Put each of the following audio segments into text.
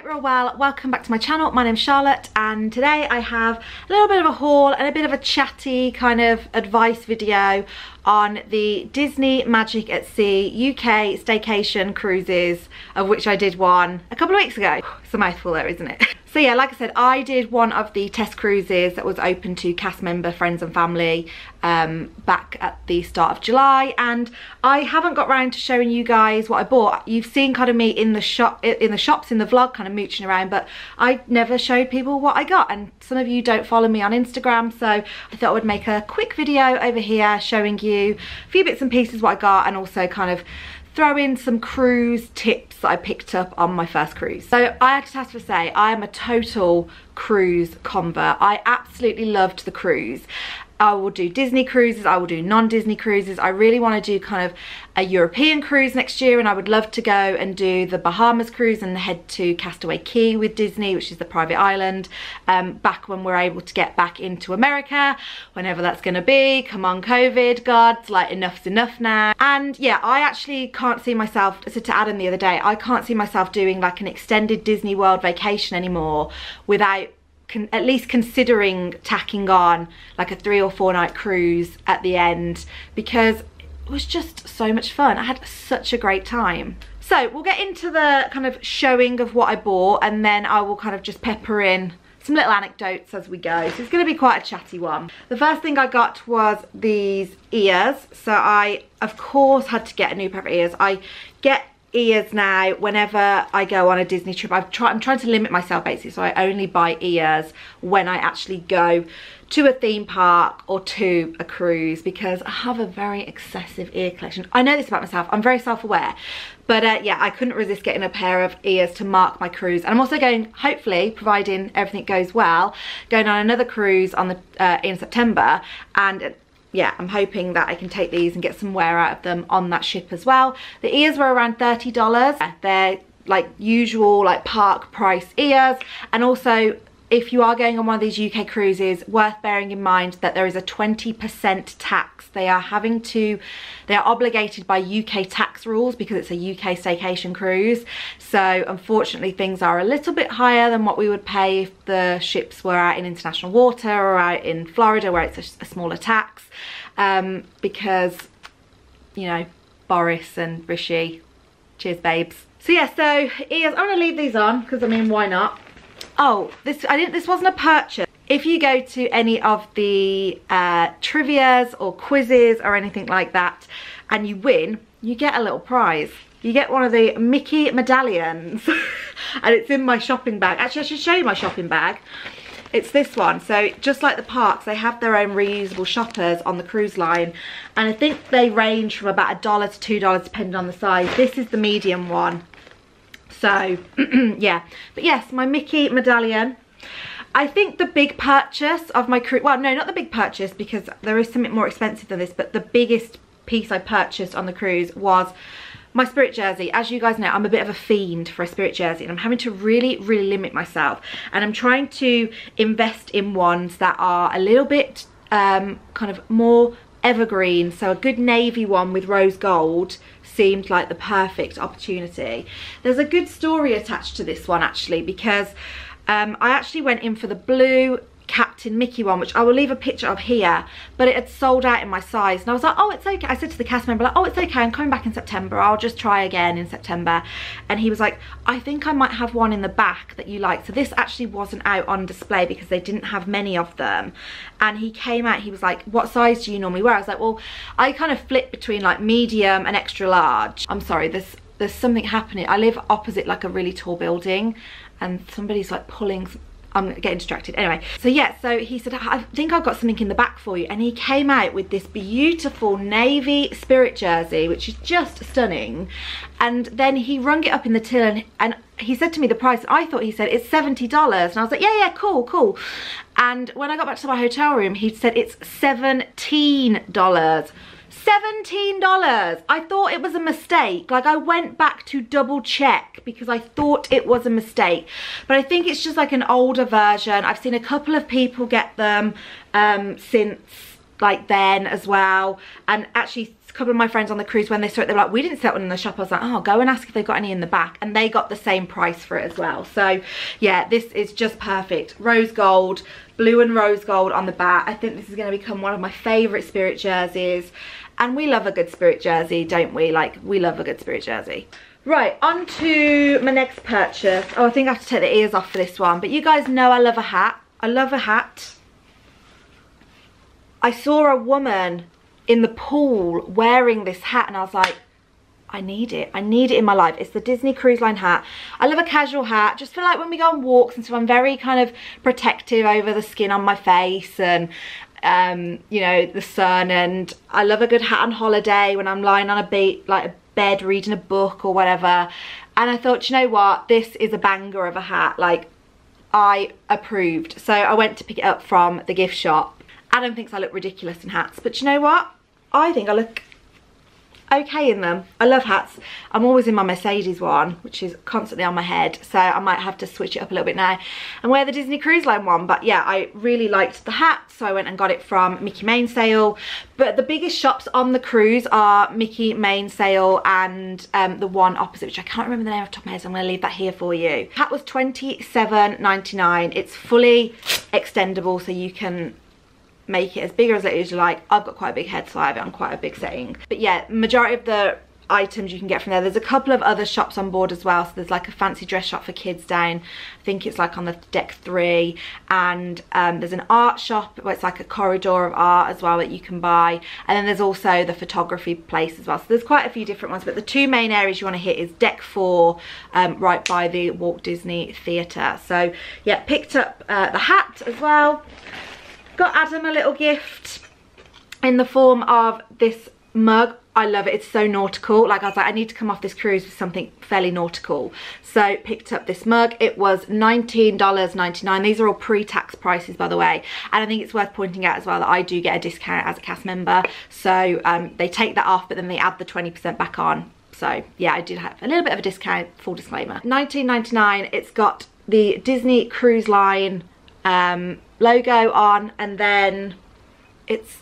hope you're all well. Welcome back to my channel. My name's Charlotte and today I have a little bit of a haul and a bit of a chatty kind of advice video on the Disney Magic at Sea UK staycation cruises, of which I did one a couple of weeks ago. It's a mouthful there, isn't it? So yeah, like I said, I did one of the test cruises that was open to cast member, friends and family back at the start of July, and I haven't got round to showing you guys what I bought. You've seen kind of me in the shops, in the vlog, kind of mooching around, but I never showed people what I got, and some of you don't follow me on Instagram, so I thought I would make a quick video over here showing you a few bits and pieces what I got, and also kind of throw in some cruise tips that I picked up on my first cruise. So I just have to say, I am a total cruise convert. I absolutely loved the cruise. I will do Disney cruises, I will do non-Disney cruises. I really want to do kind of a European cruise next year, and I would love to go and do the Bahamas cruise and head to Castaway Cay with Disney, which is the private island, back when we're able to get back into America, whenever that's going to be. Come on COVID, God, like enough's enough now. And yeah, I actually can't see myself, so to Adam the other day, I can't see myself doing like an extended Disney World vacation anymore without at least considering tacking on like a 3 or 4 night cruise at the end, because it was just so much fun. I had such a great time. So we'll get into the kind of showing of what I bought, and then I will kind of just pepper in some little anecdotes as we go. So it's going to be quite a chatty one. The first thing I got was these ears. So I of course had to get a new pair of ears. I get ears now whenever I go on a Disney trip. I'm trying to limit myself basically, so I only buy ears when I actually go to a theme park or to a cruise, because I have a very excessive ear collection. I know this about myself, I'm very self-aware, but yeah, I couldn't resist getting a pair of ears to mark my cruise. And I'm also going, hopefully, providing everything goes well, going on another cruise on the in September, and yeah, I'm hoping that I can take these and get some wear out of them on that ship as well. The ears were around $30. They're like usual, like park price ears. And also, if you are going on one of these UK cruises, worth bearing in mind that there is a 20% tax. They are obligated by UK tax rules because it's a UK staycation cruise. So unfortunately, things are a little bit higher than what we would pay if the ships were out in international water or out in Florida, where it's a smaller tax, because, you know, Boris and Rishi, cheers babes. So yeah, so ears, I'm gonna leave these on because I mean, why not? Oh, this wasn't a purchase. If you go to any of the trivias or quizzes or anything like that and you win, you get a little prize. You get one of the Mickey medallions and it's in my shopping bag. Actually, I should show you my shopping bag. It's this one. So just like the parks, they have their own reusable shoppers on the cruise line, and I think they range from about $1 to $2 depending on the size. This is the medium one. So yeah, but yes, my Mickey medallion. I think the big purchase of my cruise, well no, not the big purchase, because there is something more expensive than this, but the biggest piece I purchased on the cruise was my Spirit jersey. As you guys know, I'm a bit of a fiend for a Spirit jersey, and I'm having to really limit myself, and I'm trying to invest in ones that are a little bit kind of more evergreen. So a good navy one with rose gold seemed like the perfect opportunity. There's a good story attached to this one actually, because I actually went in for the blue Captain Mickey one, which I will leave a picture of here, but it had sold out in my size, and I was like, oh, it's okay. I said to the cast member, like, oh, it's okay, I'm coming back in September, I'll just try again in September. And he was like, I think I might have one in the back that you like. So this actually wasn't out on display because they didn't have many of them. And he came out, he was like, what size do you normally wear? I was like, well, I kind of flip between like medium and extra large. I'm sorry, there's something happening. I live opposite like a really tall building, and somebody's like pulling, I'm getting distracted. Anyway, so yeah, so he said, I think I've got something in the back for you. And he came out with this beautiful navy Spirit jersey, which is just stunning. And then he rung it up in the till, and he said to me the price. I thought he said it's $70. And I was like, yeah, cool. And when I got back to my hotel room, he said it's $17. $17. I thought it was a mistake. Like, I went back to double check because I thought it was a mistake, but I think it's just like an older version. I've seen a couple of people get them since like then as well. And actually a couple of my friends on the cruise, when they saw it, they were like, we didn't see that one in the shop. I was like, oh, go and ask if they've got any in the back, and they got the same price for it as well. So yeah, this is just perfect. Rose gold, blue and rose gold on the back. I think this is going to become one of my favorite Spirit jerseys, and we love a good Spirit jersey, don't we? Like, we love a good Spirit jersey. Right, on to my next purchase. Oh, I think I have to take the ears off for this one, but you guys know I love a hat. I love a hat. I saw a woman in the pool wearing this hat, and I was like, I need it. I need it in my life. It's the Disney Cruise Line hat. I love a casual hat, just for like when we go on walks and so. I'm very kind of protective over the skin on my face and you know, the sun. And I love a good hat on holiday when I'm lying on a bed reading a book or whatever. And I thought, you know what, this is a banger of a hat. Like, I approved. So I went to pick it up from the gift shop. Adam thinks I look ridiculous in hats, but you know what? I think I look okay in them. I love hats. I'm always in my Mercedes one, which is constantly on my head, so I might have to switch it up a little bit now and wear the Disney Cruise Line one. But yeah, I really liked the hat, so I went and got it from Mickey Mainsail. But the biggest shops on the cruise are Mickey Mainsail and the one opposite, which I can't remember the name off the top of my head, so I'm going to leave that here for you. Hat was $27.99. It's fully extendable, so you can make it as big or as little as you like. I've got quite a big head, so I have it on quite a big setting. But yeah, majority of the items you can get from there. There's a couple of other shops on board as well. So there's like a fancy dress shop for kids down, I think it's like on the deck 3, and there's an art shop where it's like a corridor of art as well that you can buy. And then there's also the photography place as well. So there's quite a few different ones, but the two main areas you want to hit is deck 4, right by the Walt Disney Theatre. So yeah, picked up the hat as well. Got Adam a little gift in the form of this mug. I love it. It's so nautical. Like, I was like, I need to come off this cruise with something fairly nautical. So picked up this mug. It was $19.99. These are all pre-tax prices, by the way. And I think it's worth pointing out as well that I do get a discount as a cast member. So they take that off, but then they add the 20% back on. So yeah, I did have a little bit of a discount, full disclaimer. $19.99. It's got the Disney Cruise Line logo on, and then it's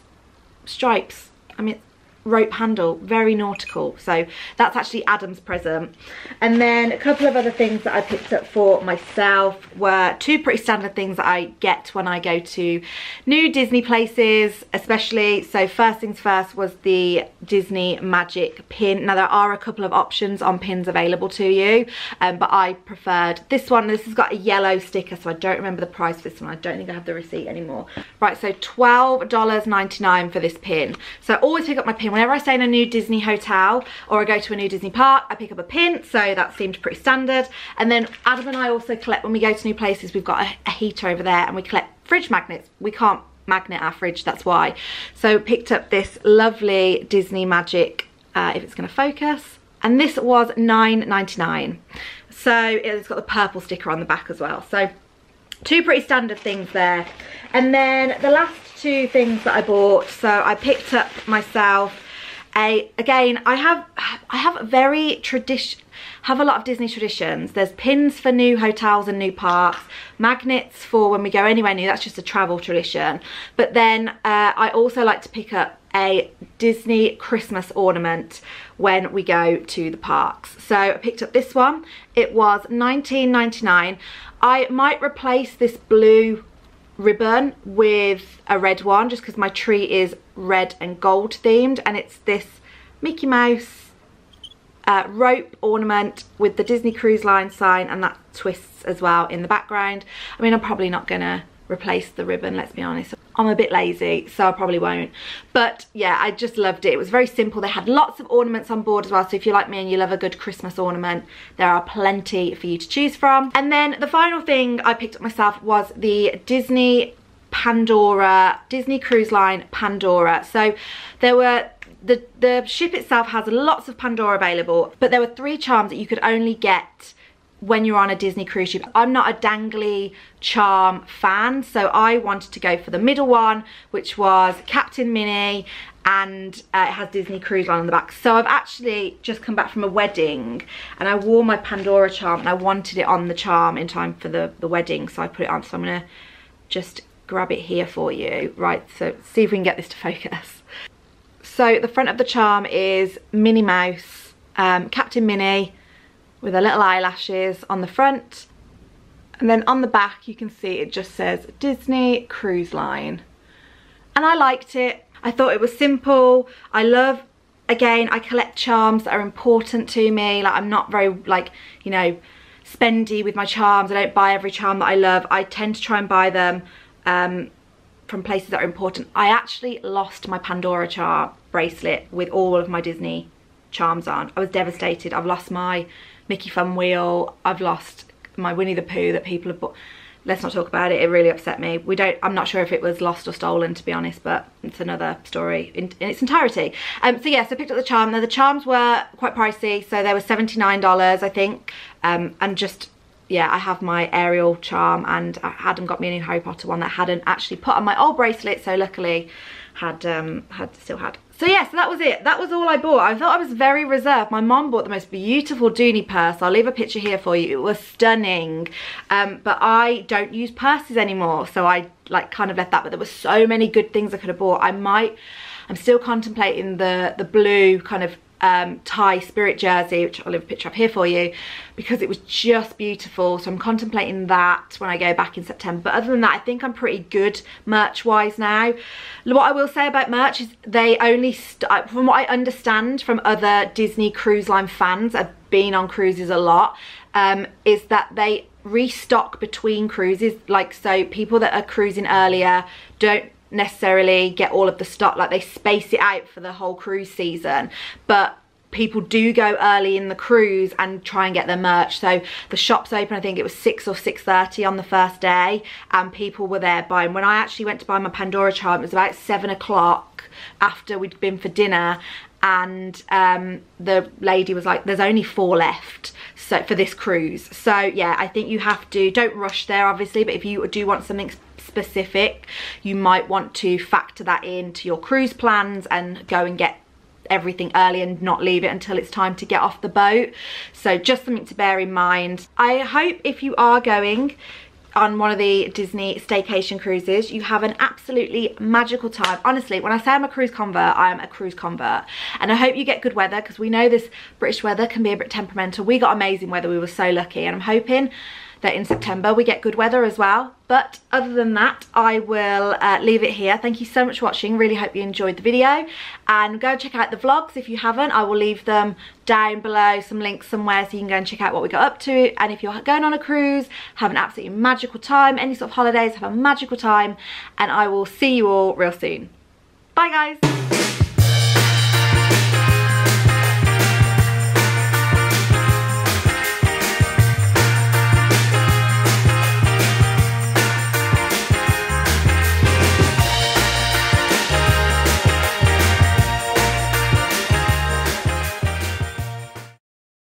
stripes. I mean, rope handle, very nautical. So that's actually Adam's present. And then a couple of other things that I picked up for myself were two pretty standard things that I get when I go to new Disney places, especially. So first things first was the Disney Magic pin. Now there are a couple of options on pins available to you, but I preferred this one. This has got a yellow sticker, so I don't remember the price for this one. I don't think I have the receipt anymore. Right, so $12.99 for this pin. So I always pick up my pin whenever I stay in a new Disney hotel or I go to a new Disney park. I pick up a pin, so that seemed pretty standard. And then Adam and I also collect, when we go to new places, we've got a heater over there, and we collect fridge magnets. We can't magnet our fridge, that's why. So picked up this lovely Disney Magic, if it's going to focus, and this was $9.99. So it's got the purple sticker on the back as well. So two pretty standard things there. And then the last two things that I bought, so I picked up myself again, I have a lot of Disney traditions. There's pins for new hotels and new parks, magnets for when we go anywhere new, that's just a travel tradition. But then I also like to pick up a Disney Christmas ornament when we go to the parks. So I picked up this one. It was $19.99. I might replace this blue ribbon with a red one, just because my tree is red and gold themed, and it's this Mickey Mouse rope ornament with the Disney Cruise Line sign, and that twists as well in the background. I mean, I'm probably not gonna replace the ribbon, let's be honest. I'm a bit lazy, so I probably won't. But yeah, I just loved it. It was very simple. They had lots of ornaments on board as well, so if you're like me and you love a good Christmas ornament, there are plenty for you to choose from. And then the final thing I picked up myself was the Disney Cruise Line Pandora. So there were, the ship itself has lots of Pandora available, but there were 3 charms that you could only get when you're on a Disney cruise ship. I'm not a dangly charm fan, so I wanted to go for the middle one, which was Captain Minnie, and it has Disney Cruise Line on the back. So I've actually just come back from a wedding, and I wore my Pandora charm, and I wanted it on the charm in time for the wedding, so I put it on. So I'm gonna just grab it here for you. Right, so see if we can get this to focus. So the front of the charm is Minnie Mouse, Captain Minnie, with her little eyelashes on the front. And then on the back you can see it just says Disney Cruise Line. And I liked it. I thought it was simple. I love, again, I collect charms that are important to me. Like, I'm not very, like, you know, spendy with my charms. I don't buy every charm that I love. I tend to try and buy them from places that are important. I actually lost my Pandora charm bracelet with all of my Disney charms on. I was devastated. I've lost my Mickey Fun Wheel. I've lost my Winnie the Pooh that people have bought. Let's not talk about it. It really upset me. I'm not sure if it was lost or stolen, to be honest, but it's another story in its entirety. So yeah, so I picked up the charm. Now the charms were quite pricey, so they were $79, I think. And just, yeah, I have my Ariel charm, and Adam got me a new Harry Potter one that hadn't actually put on my old bracelet, so luckily still had. So yeah, so that was it. That was all I bought. I thought I was very reserved. My mom bought the most beautiful Dooney purse. I'll leave a picture here for you. It was stunning. But I don't use purses anymore, so I like kind of left that. But there were so many good things I could have bought. I'm still contemplating the blue kind of tie spirit jersey, which I'll leave a picture of here for you, because it was just beautiful. So I'm contemplating that when I go back in September. But other than that, I think I'm pretty good merch wise now. What I will say about merch is they only, from what I understand from other Disney Cruise Line fans, I've been on cruises a lot, is that they restock between cruises. Like, so people that are cruising earlier don't necessarily get all of the stock. Like, they space it out for the whole cruise season, but people do go early in the cruise and try and get their merch. So the shop's open, I think it was 6 or 6:30 on the first day, and people were there buying. When I actually went to buy my Pandora charm, it was about 7 o'clock after we'd been for dinner, and the lady was like, there's only 4 left so for this cruise. So yeah, I think you have to, don't rush there obviously, but if you do want something specific, you might want to factor that into your cruise plans and go and get everything early and not leave it until it's time to get off the boat. So just something to bear in mind. I hope if you are going on one of the Disney staycation cruises, you have an absolutely magical time. Honestly, when I say I'm a cruise convert, I am a cruise convert. And I hope you get good weather, because we know this British weather can be a bit temperamental. We got amazing weather, we were so lucky, and I'm hoping that in September we get good weather as well. But other than that, I will leave it here. Thank you so much for watching. Really hope you enjoyed the video, and go check out the vlogs if you haven't. I will leave them down below, some links somewhere, so you can go and check out what we got up to. And if you're going on a cruise, have an absolutely magical time. Any sort of holidays, have a magical time, and I will see you all real soon. Bye guys.